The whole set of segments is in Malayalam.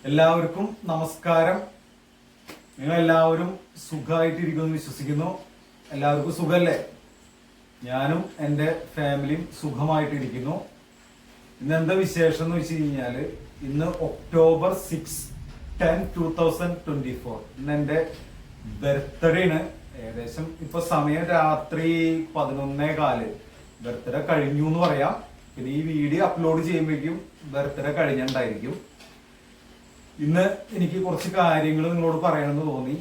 എല്ലാവർക്കും നമസ്കാരം. നിങ്ങൾ എല്ലാവരും സുഖമായിട്ടിരിക്കുമെന്ന് വിശ്വസിക്കുന്നു. എല്ലാവർക്കും സുഖല്ലേ? ഞാനും എൻ്റെ ഫാമിലിയും സുഖമായിട്ടിരിക്കുന്നു. ഇന്ന് എന്താ വിശേഷം എന്ന് വെച്ച് കഴിഞ്ഞാല്, ഇന്ന് ഒക്ടോബർ 6, 2024. ഇന്ന് എൻ്റെ ബർത്ത്ഡേ ആണ്. ഏകദേശം ഇപ്പൊ സമയം രാത്രി 11:15. ബർത്ത്ഡേ കഴിഞ്ഞു എന്ന് പറയാം. പിന്നെ ഈ വീഡിയോ അപ്ലോഡ് ചെയ്യുമ്പോഴേക്കും ബർത്ത്ഡേ കഴിഞ്ഞിട്ടുണ്ടായിരിക്കും. ഇന്ന് എനിക്ക് കുറച്ച് കാര്യങ്ങൾ നിങ്ങളോട് പറയണമെന്ന് തോന്നി.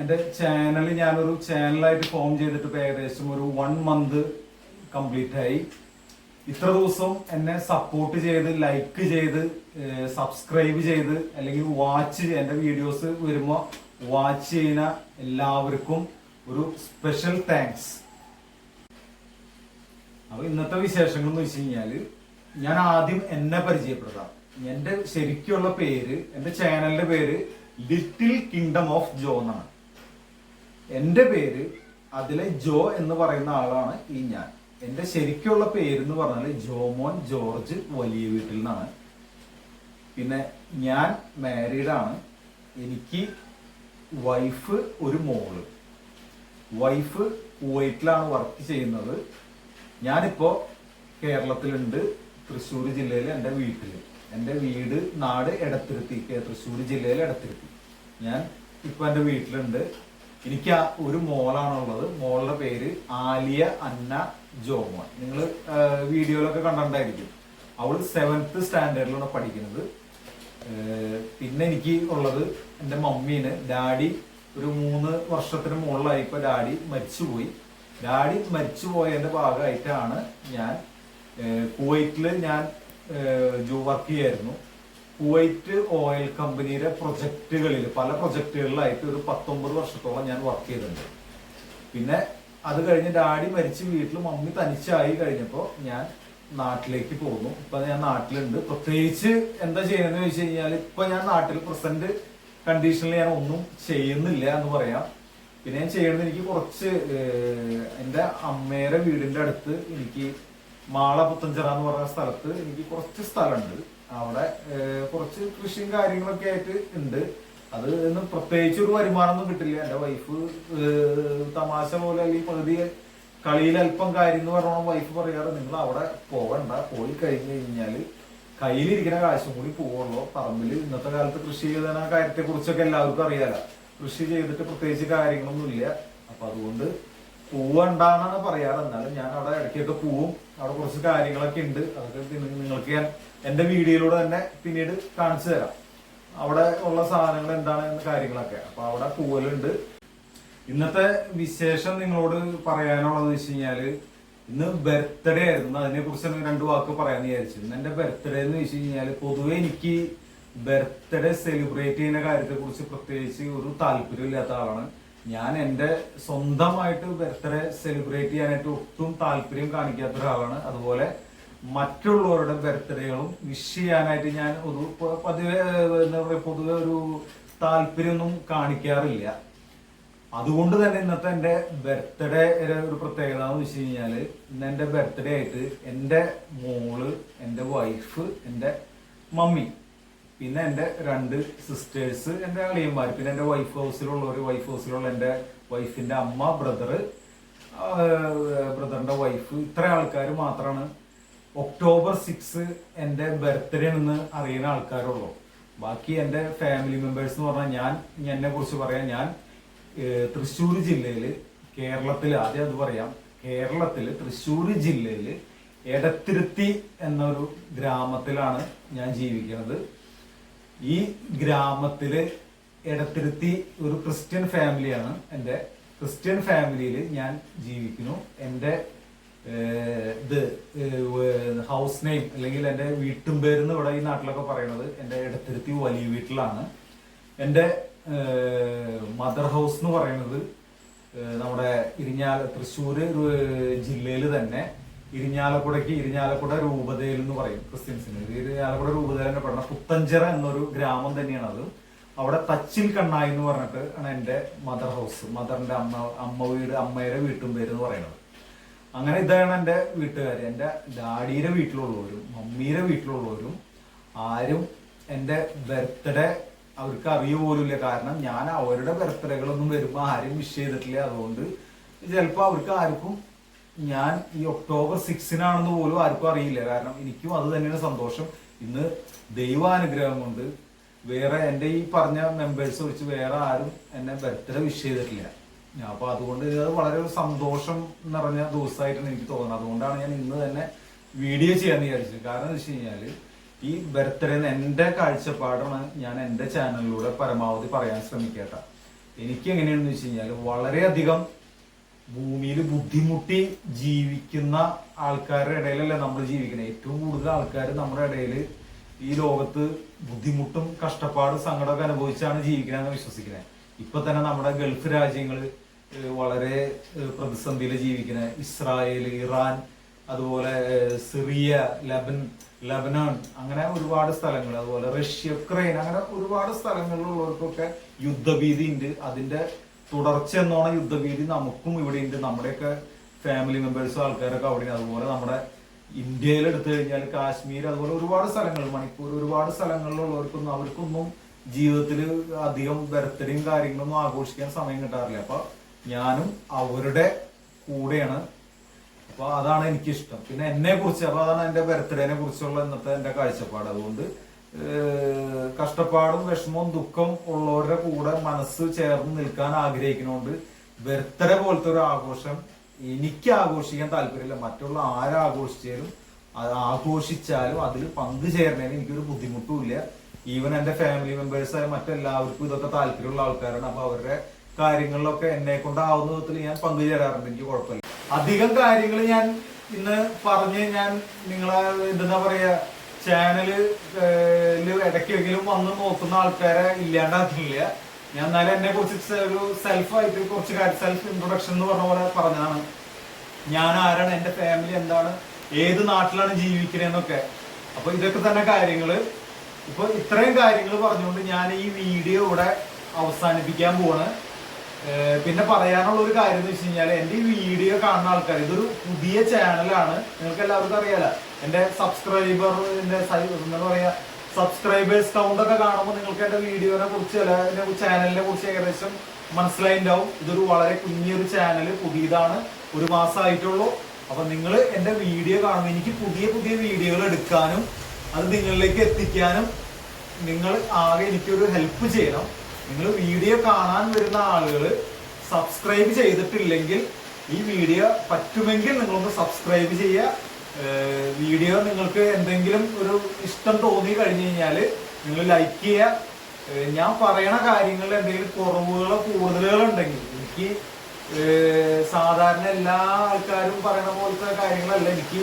എൻ്റെ ചാനൽ ഞാനൊരു ചാനലായിട്ട് ഫോം ചെയ്തിട്ട് ഇപ്പോൾ ഏകദേശം ഒരു 1 month കംപ്ലീറ്റ് ആയി. ഇത്ര ദിവസം എന്നെ സപ്പോർട്ട് ചെയ്ത്, ലൈക്ക് ചെയ്ത്, സബ്സ്ക്രൈബ് ചെയ്ത്, അല്ലെങ്കിൽ വാച്ച് എൻ്റെ വീഡിയോസ് വരുമ്പോൾ വാച്ച് ചെയ്യുന്ന എല്ലാവർക്കും ഒരു സ്പെഷ്യൽ താങ്ക്സ്. അപ്പൊ ഇന്നത്തെ വിശേഷങ്ങൾ എന്ന് വെച്ച് കഴിഞ്ഞാല്, ഞാൻ ആദ്യം എന്നെ പരിചയപ്പെടുത്താം. എന്റെ ശരിക്കുള്ള പേര്, എന്റെ ചാനലിന്റെ പേര് ലിറ്റിൽ കിങ്ഡം ഓഫ് ജോ എന്നാണ്. എന്റെ പേര് അതിലെ ജോ എന്ന് പറയുന്ന ആളാണ് ഈ ഞാൻ. എന്റെ ശരിക്കുള്ള പേര് എന്ന് പറഞ്ഞാൽ ജോമോൻ ജോർജ് വലിയ വീട്ടിൽ നിന്നാണ്. പിന്നെ ഞാൻ മാരീഡ് ആണ്. എനിക്ക് വൈഫ്, ഒരു മോള്. വൈഫ് കുവൈറ്റിലാണ് വർക്ക് ചെയ്യുന്നത്. ഞാനിപ്പോ കേരളത്തിലുണ്ട്, തൃശ്ശൂർ ജില്ലയിൽ എൻ്റെ വീട്ടിൽ. എൻ്റെ വീട്, നാട് എടത്തിരുത്തി, തൃശ്ശൂർ ജില്ലയിൽ എടത്തിരുത്തി. ഞാൻ ഇപ്പൊ എൻ്റെ വീട്ടിലുണ്ട്. എനിക്ക് ഒരു മോളാണുള്ളത്. മോളുടെ പേര് ആലിയ അന്ന ജോമോൻ. നിങ്ങൾ വീഡിയോയിലൊക്കെ കണ്ടിട്ടുണ്ടായിരിക്കും. അവൾ 7th സ്റ്റാൻഡേർഡിലാണ് പഠിക്കുന്നത്. പിന്നെ എനിക്ക് ഉള്ളത് എൻ്റെ മമ്മീന്. ഡാഡി ഒരു 3 വർഷത്തിന് മുകളിലായി ഇപ്പൊ ഡാഡി മരിച്ചുപോയി. ഡാഡി മരിച്ചുപോയതിന്റെ ഭാഗമായിട്ടാണ് ഞാൻ കുവൈറ്റില് ഞാൻ വർക്ക് ചെയ്യായിരുന്നു. കുവൈറ്റ് ഓയിൽ കമ്പനിയുടെ പ്രൊജക്ടുകളിൽ, പല പ്രൊജക്ടുകളിലായിട്ട് ഒരു 19 വർഷത്തോളം ഞാൻ വർക്ക് ചെയ്തിട്ടുണ്ട്. പിന്നെ അത് കഴിഞ്ഞ് ഡാഡി മരിച്ച് വീട്ടിൽ മമ്മി തനിച്ചായി കഴിഞ്ഞപ്പോൾ ഞാൻ നാട്ടിലേക്ക് പോകുന്നു. ഇപ്പൊ ഞാൻ നാട്ടിലുണ്ട്. പ്രത്യേകിച്ച് എന്താ ചെയ്യുന്നതെന്ന് ചോദിച്ചു കഴിഞ്ഞാൽ, ഇപ്പൊ ഞാൻ നാട്ടിൽ പ്രസന്റ് കണ്ടീഷനിൽ ഞാൻ ഒന്നും ചെയ്യുന്നില്ല എന്ന് പറയാം. പിന്നെ ഞാൻ ചെയ്യണത്, എനിക്ക് കുറച്ച് എൻ്റെ അമ്മയുടെ വീടിന്റെ അടുത്ത് എനിക്ക് മാള പുത്തഞ്ചിറ എന്ന് പറയുന്ന സ്ഥലത്ത് എനിക്ക് കുറച്ച് സ്ഥലമുണ്ട്. അവിടെ കുറച്ച് കൃഷിയും കാര്യങ്ങളൊക്കെ ആയിട്ട് ഉണ്ട്. അത് ഒന്നും പ്രത്യേകിച്ച് ഒരു വരുമാനമൊന്നും കിട്ടില്ല. എൻ്റെ വൈഫ് തമാശ പോലെ, അല്ലെങ്കിൽ പകുതി കളിയിൽ അല്പം കാര്യം എന്ന് പറഞ്ഞോളം വൈഫ് പറയാറ്, നിങ്ങൾ അവിടെ പോകണ്ട, പോയി കഴിഞ്ഞു കഴിഞ്ഞാല് കയ്യിലിരിക്കുന്ന കാശും കൂടി പോവുള്ളൂ. പറമ്പിൽ ഇന്നത്തെ കാലത്ത് കൃഷി ചെയ്യുന്ന കാര്യത്തെ കുറിച്ചൊക്കെ എല്ലാവർക്കും അറിയാലോ. കൃഷി ചെയ്തിട്ട് പ്രത്യേകിച്ച് കാര്യങ്ങളൊന്നും ഇല്ല. അപ്പൊ അതുകൊണ്ട് പോവണ്ടാന്നാണ് പറയാറ്. എന്നാലും ഞാൻ അവിടെ ഇടയ്ക്കൊക്കെ പോവും. അവിടെ കുറച്ച് കാര്യങ്ങളൊക്കെ ഉണ്ട്. അതൊക്കെ നിങ്ങൾക്ക് ഞാൻ എന്റെ വീഡിയോയിലൂടെ തന്നെ പിന്നീട് കാണിച്ചു തരാം. അവിടെ ഉള്ള സാധനങ്ങൾ എന്താണ് എന്ന കാര്യങ്ങളൊക്കെ. അപ്പൊ അവിടെ പോവലുണ്ട്. ഇന്നത്തെ വിശേഷം നിങ്ങളോട് പറയാനുള്ളത് വെച്ച് കഴിഞ്ഞാല്, ഇന്ന് ബർത്ത്ഡേ ആയിരുന്നു. അതിനെ കുറിച്ച് 2 വാക്ക് പറയാന്ന് വിചാരിച്ചു. ഇന്ന് എന്റെ ബർത്ത്ഡേ എന്ന് വെച്ച് കഴിഞ്ഞാല്, പൊതുവെ എനിക്ക് ബർത്ത്ഡേ സെലിബ്രേറ്റ് ചെയ്യുന്ന കാര്യത്തെ കുറിച്ച് പ്രത്യേകിച്ച് ഒരു താല്പര്യമില്ലാത്ത ആളാണ് ഞാൻ. എൻ്റെ സ്വന്തമായിട്ട് ബർത്ത്ഡേ സെലിബ്രേറ്റ് ചെയ്യാനായിട്ട് ഒട്ടും താല്പര്യം കാണിക്കാത്ത ഒരാളാണ്. അതുപോലെ മറ്റുള്ളവരുടെ ബർത്ത്ഡേകളും വിഷ് ചെയ്യാനായിട്ട് ഞാൻ ഒരു പതിവെ എന്താ പറയുക, പൊതുവെ ഒരു താല്പര്യമൊന്നും കാണിക്കാറില്ല. അതുകൊണ്ട് തന്നെ ഇന്നത്തെ എൻ്റെ ബർത്ത്ഡേ ഒരു പ്രത്യേകത എന്ന് വെച്ച് കഴിഞ്ഞാല്, ഇന്ന് എൻ്റെ ബർത്ത്ഡേ ആയിട്ട് എൻ്റെ മോള്, എൻ്റെ വൈഫ്, എൻ്റെ മമ്മി, പിന്നെ എൻ്റെ 2 സിസ്റ്റേഴ്സ്, എൻ്റെ അളിയന്മാർ, പിന്നെ എൻ്റെ വൈഫ് ഹൗസിലുള്ള എൻ്റെ വൈഫിന്റെ അമ്മ, ബ്രദറിന്റെ വൈഫ്, ഇത്ര ആൾക്കാർ മാത്രമാണ് ഒക്ടോബർ 6 എൻ്റെ ബർത്ത്ഡേ എന്ന് അറിയുന്ന ആൾക്കാരുള്ളൂ. ബാക്കി എൻ്റെ ഫാമിലി മെമ്പേഴ്സ് എന്ന് പറഞ്ഞാൽ, എന്നെ കുറിച്ച് പറയാം, ഞാൻ തൃശ്ശൂർ ജില്ലയില്, കേരളത്തിൽ, ആദ്യം അത് പറയാം, കേരളത്തില് തൃശ്ശൂർ ജില്ലയില് എടത്തിരുത്തി എന്നൊരു ഗ്രാമത്തിലാണ് ഞാൻ ജീവിക്കുന്നത്. ഈ ഗ്രാമത്തില് എടത്തിരുത്തി ഒരു ക്രിസ്ത്യൻ ഫാമിലിയാണ്. എൻ്റെ ക്രിസ്ത്യൻ ഫാമിലിയിൽ ഞാൻ ജീവിക്കുന്നു. എൻ്റെ ഹൗസ് നെയിം, അല്ലെങ്കിൽ എൻ്റെ വീട്ടും പേരെന്ന് ഇവിടെ ഈ നാട്ടിലൊക്കെ പറയുന്നത്, എൻ്റെ എടത്തിരുത്തി വലിയ വീട്ടിലാണ്. എൻ്റെ മദർ ഹൗസ് എന്ന് പറയുന്നത് നമ്മുടെ തൃശ്ശൂര് ജില്ലയിൽ തന്നെ ഇരിഞ്ഞാലക്കുട രൂപതയിൽ എന്ന് പറയും ക്രിസ്ത്യൻസിന്. ഇരിഞ്ഞാലക്കുട രൂപതയിൽ തന്നെ പെടുന്ന പുത്തഞ്ചിറ എന്നൊരു ഗ്രാമം തന്നെയാണ് അത്. അവിടെ തച്ചിൽ കണ്ണായി എന്ന് പറഞ്ഞിട്ട് ആണ് എൻ്റെ മദർ ഹൗസ്. മദറിന്റെ അമ്മയുടെ വീട്ടും പേര് എന്ന് പറയുന്നത്. അങ്ങനെ ഇതാണ് എൻ്റെ വീട്ടുകാർ. എൻ്റെ ഡാഡിയുടെ വീട്ടിലുള്ളവരും മമ്മിയുടെ വീട്ടിലുള്ളവരും ആരും എൻ്റെ ബർത്ത്ഡേ അവർക്ക് അറിയ പോലുമില്ല. കാരണം ഞാൻ അവരുടെ ബർത്ത്ഡേകളൊന്നും വരുമ്പോൾ ആരും വിഷ് ചെയ്തിട്ടില്ല. അതുകൊണ്ട് ചിലപ്പോൾ അവർക്ക് ആർക്കും ഞാൻ ഈ ഒക്ടോബർ 6-നാണെന്ന് പോലും ആർക്കും അറിയില്ല. കാരണം എനിക്കും അത് തന്നെയാണ് സന്തോഷം. ഇന്ന് ദൈവാനുഗ്രഹം കൊണ്ട് വേറെ എൻ്റെ ഈ പറഞ്ഞ മെമ്പേഴ്സ് വെച്ച് വേറെ ആരും എന്നെ ബർത്ത്ഡേ വിഷ് ചെയ്തിട്ടില്ല. അപ്പൊ അതുകൊണ്ട് ഇത് വളരെ ഒരു സന്തോഷം നിറഞ്ഞ ദിവസമായിട്ടാണ് എനിക്ക് തോന്നുന്നത്. അതുകൊണ്ടാണ് ഞാൻ ഇന്ന് തന്നെ വീഡിയോ ചെയ്യാന്ന് വിചാരിച്ചത്. കാരണം എന്ന് വെച്ച് കഴിഞ്ഞാല് ഈ ബർത്ത്ഡേ എൻ്റെ കാഴ്ചപ്പാടാണ് ഞാൻ എൻ്റെ ചാനലിലൂടെ പരമാവധി പറയാൻ ശ്രമിക്കട്ട. എനിക്ക് എങ്ങനെയാണെന്ന് വെച്ച് കഴിഞ്ഞാൽ വളരെയധികം ഭൂമിയിൽ ബുദ്ധിമുട്ടി ജീവിക്കുന്ന ആൾക്കാരുടെ ഇടയിലല്ല നമ്മൾ ജീവിക്കുന്നത്. ഏറ്റവും കൂടുതൽ ആൾക്കാർ നമ്മുടെ ഇടയിൽ ഈ ലോകത്ത് ബുദ്ധിമുട്ടും കഷ്ടപ്പാടും സങ്കടമൊക്കെ അനുഭവിച്ചാണ് ജീവിക്കണമെന്ന് വിശ്വസിക്കുന്നത്. ഇപ്പൊ തന്നെ നമ്മുടെ ഗൾഫ് രാജ്യങ്ങൾ വളരെ പ്രതിസന്ധിയിൽ ജീവിക്കുന്നത്. ഇസ്രായേൽ, ഇറാൻ, അതുപോലെ സിറിയ, ലബനൻ, അങ്ങനെ ഒരുപാട് സ്ഥലങ്ങൾ, അതുപോലെ റഷ്യ, യുക്രൈൻ, അങ്ങനെ ഒരുപാട് സ്ഥലങ്ങളിലുള്ളവർക്കൊക്കെ യുദ്ധഭീതി ഉണ്ട്. അതിന്റെ തുടർച്ച എന്നോണം യുദ്ധഭീതി നമുക്കും ഇവിടെ ഉണ്ട്. നമ്മുടെയൊക്കെ ഫാമിലി മെമ്പേഴ്സും ആൾക്കാരൊക്കെ അവിടെയാണ്. അതുപോലെ നമ്മുടെ ഇന്ത്യയിൽ എടുത്തു കഴിഞ്ഞാൽ കാശ്മീർ, അതുപോലെ ഒരുപാട് സ്ഥലങ്ങൾ, മണിപ്പൂർ, ഒരുപാട് സ്ഥലങ്ങളിലുള്ളവർക്കൊന്നും അവർക്കൊന്നും ജീവിതത്തിൽ അധികം ബർത്ത്ഡേയും കാര്യങ്ങളൊന്നും ആഘോഷിക്കാൻ സമയം കിട്ടാറില്ല. അപ്പൊ ഞാനും അവരുടെ കൂടെയാണ്. അപ്പൊ അതാണ് എനിക്കിഷ്ടം. പിന്നെ എന്നെ കുറിച്ച്, അപ്പൊ അതാണ് എന്റെ ബർത്ത്ഡേനെ കുറിച്ചുള്ള ഇന്നത്തെ എന്റെ കാഴ്ചപ്പാട്. അതുകൊണ്ട് കഷ്ടപ്പാടും വിഷമവും ദുഃഖം ഉള്ളവരുടെ കൂടെ മനസ്സ് ചേർന്ന് നിൽക്കാൻ ആഗ്രഹിക്കുന്നതുകൊണ്ട് ബർത്ത്ഡേ പോലത്തെ ഒരു ആഘോഷം എനിക്ക് ആഘോഷിക്കാൻ താല്പര്യമില്ല. മറ്റുള്ള ആരാഘോഷിച്ചാലും ആഘോഷിച്ചാലും അതിൽ പങ്കുചേരുന്നതിന് എനിക്കൊരു ബുദ്ധിമുട്ടുമില്ല. ഈവൻ എന്റെ ഫാമിലി മെമ്പേഴ്സായ മറ്റെല്ലാവർക്കും ഇതൊക്കെ താല്പര്യമുള്ള ആൾക്കാരാണ്. അപ്പൊ അവരുടെ കാര്യങ്ങളിലൊക്കെ എന്നെ കൊണ്ടാവുന്ന വിധത്തിൽ ഞാൻ പങ്കുചേരാറുണ്ട്. എനിക്ക് കുഴപ്പമില്ല. അധികം കാര്യങ്ങൾ ഞാൻ ഇന്ന് പറഞ്ഞ് ഞാൻ നിങ്ങളെ എന്താ പറയാ ചാനല് ഇടയ്ക്കെങ്കിലും വന്ന് നോക്കുന്ന ആൾക്കാരെ ഇല്ലാണ്ടാക്കില്ല. ഞാൻ എന്നാലും എന്നെ കുറിച്ച് ഒരു സെൽഫായിട്ട് കുറച്ച് സെൽഫ് ഇൻട്രൊഡക്ഷൻ എന്ന് പറഞ്ഞ പോലെ പറഞ്ഞതാണ്. ഞാൻ ആരാണ്, എന്റെ ഫാമിലി എന്താണ്, ഏത് നാട്ടിലാണ് ജീവിക്കുന്നതെന്നൊക്കെ. അപ്പൊ ഇതൊക്കെ തന്നെ കാര്യങ്ങള്. ഇപ്പൊ ഇത്രയും കാര്യങ്ങൾ പറഞ്ഞുകൊണ്ട് ഞാൻ ഈ വീഡിയോ ഇവിടെ അവസാനിപ്പിക്കാൻ പോവാണ്. പിന്നെ പറയാനുള്ള ഒരു കാര്യം എന്ന് വെച്ച് കഴിഞ്ഞാൽ എന്റെ ഈ വീഡിയോ കാണുന്ന ആൾക്കാർ, ഇതൊരു പുതിയ ചാനലാണ്, നിങ്ങൾക്ക് എല്ലാവർക്കും അറിയാലോ. എന്റെ എന്താ പറയാ സബ്സ്ക്രൈബേഴ്സ് കൗണ്ട് ഒക്കെ കാണുമ്പോൾ നിങ്ങൾക്ക് എന്റെ വീഡിയോനെ കുറിച്ച് എന്റെ ചാനലിനെ കുറിച്ച് ഏകദേശം മനസ്സിലായിട്ടുണ്ടാവും. ഇതൊരു വളരെ കുഞ്ഞൊരു ചാനൽ, പുതിയതാണ്, 1 മാസമായിട്ടുള്ളൂ. അപ്പൊ നിങ്ങൾ എന്റെ വീഡിയോ കാണുമ്പോൾ എനിക്ക് പുതിയ പുതിയ വീഡിയോകൾ എടുക്കാനും അത് നിങ്ങളിലേക്ക് എത്തിക്കാനും നിങ്ങൾ ആകെ എനിക്കൊരു ഹെൽപ്പ് ചെയ്യണം. നിങ്ങൾ വീഡിയോ കാണാൻ വരുന്ന ആളുകൾ സബ്സ്ക്രൈബ് ചെയ്തിട്ടില്ലെങ്കിൽ ഈ വീഡിയോ പറ്റുമെങ്കിൽ നിങ്ങളൊന്ന് സബ്സ്ക്രൈബ് ചെയ്യുക. വീഡിയോ നിങ്ങൾക്ക് എന്തെങ്കിലും ഒരു ഇഷ്ടം തോന്നി കഴിഞ്ഞു കഴിഞ്ഞാൽ നിങ്ങൾ ലൈക്ക് ചെയ്യുക. ഞാൻ പറയണ കാര്യങ്ങളിൽ എന്തെങ്കിലും കുറവുകളോ കൂടുതലുകളോ ഉണ്ടെങ്കിൽ, എനിക്ക് സാധാരണ എല്ലാ ആൾക്കാരും പറയണ പോലത്തെ കാര്യങ്ങളല്ല, എനിക്ക്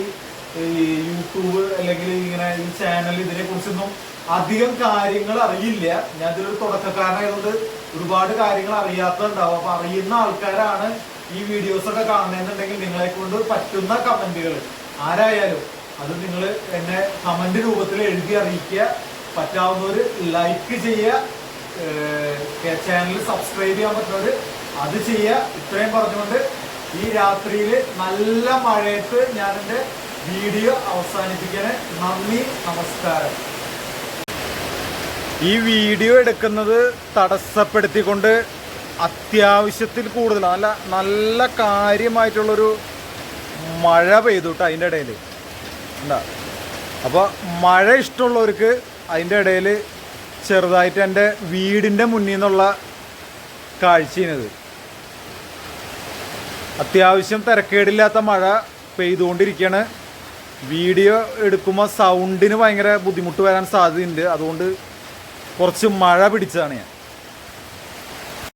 യൂട്യൂബ് അല്ലെങ്കിൽ ഇങ്ങനെ ഈ ചാനൽ ഇതിനെ കുറിച്ചൊന്നും അധികം കാര്യങ്ങൾ അറിയില്ല. ഞാൻ ഇതിലൊരു തുടക്കക്കാരനായതുകൊണ്ട് ഒരുപാട് കാര്യങ്ങൾ അറിയാത്തതുണ്ടാവും. അപ്പൊ അറിയുന്ന ആൾക്കാരാണ് ഈ വീഡിയോസ് ഒക്കെ കാണുന്നതെന്നുണ്ടെങ്കിൽ നിങ്ങളെ കൊണ്ട് പറ്റുന്ന കമന്റുകൾ ആരായാലും അത് നിങ്ങൾ എന്നെ കമന്റ് രൂപത്തിൽ എഴുതി അറിയിക്കുക. പറ്റാവുന്നവര് ലൈക്ക് ചെയ്യുക, ചാനൽ സബ്സ്ക്രൈബ് ചെയ്യാൻ പറ്റുന്നവര് അത് ചെയ്യുക. ഇത്രയും പറഞ്ഞുകൊണ്ട് ഈ രാത്രിയിൽ നല്ല മഴയത്ത് ഞാൻ എൻ്റെ വീഡിയോ അവസാനിപ്പിക്കാൻ. നന്ദി, നമസ്കാരം. ഈ വീഡിയോ എടുക്കുന്നത് തടസ്സപ്പെടുത്തിക്കൊണ്ട് അത്യാവശ്യത്തിൽ കൂടുതൽ നല്ല കാര്യമായിട്ടുള്ളൊരു മഴ പെയ്തു കേട്ടോ അതിൻ്റെ ഇടയിൽ. എന്താ അപ്പോൾ മഴ ഇഷ്ടമുള്ളവർക്ക് അതിൻ്റെ ഇടയിൽ ചെറുതായിട്ട് എൻ്റെ വീടിൻ്റെ മുന്നിൽ നിന്നുള്ള കാഴ്ചയാണിത്. അത്യാവശ്യം തിരക്കേടില്ലാത്ത മഴ പെയ്തുകൊണ്ടിരിക്കുകയാണ്. വീഡിയോ എടുക്കുമ്പോൾ സൗണ്ടിന് ഭയങ്കര ബുദ്ധിമുട്ട് വരാൻ സാധ്യതയുണ്ട്. അതുകൊണ്ട് കുറച്ച് മഴ പിടിച്ചതാണ് ഞാൻ.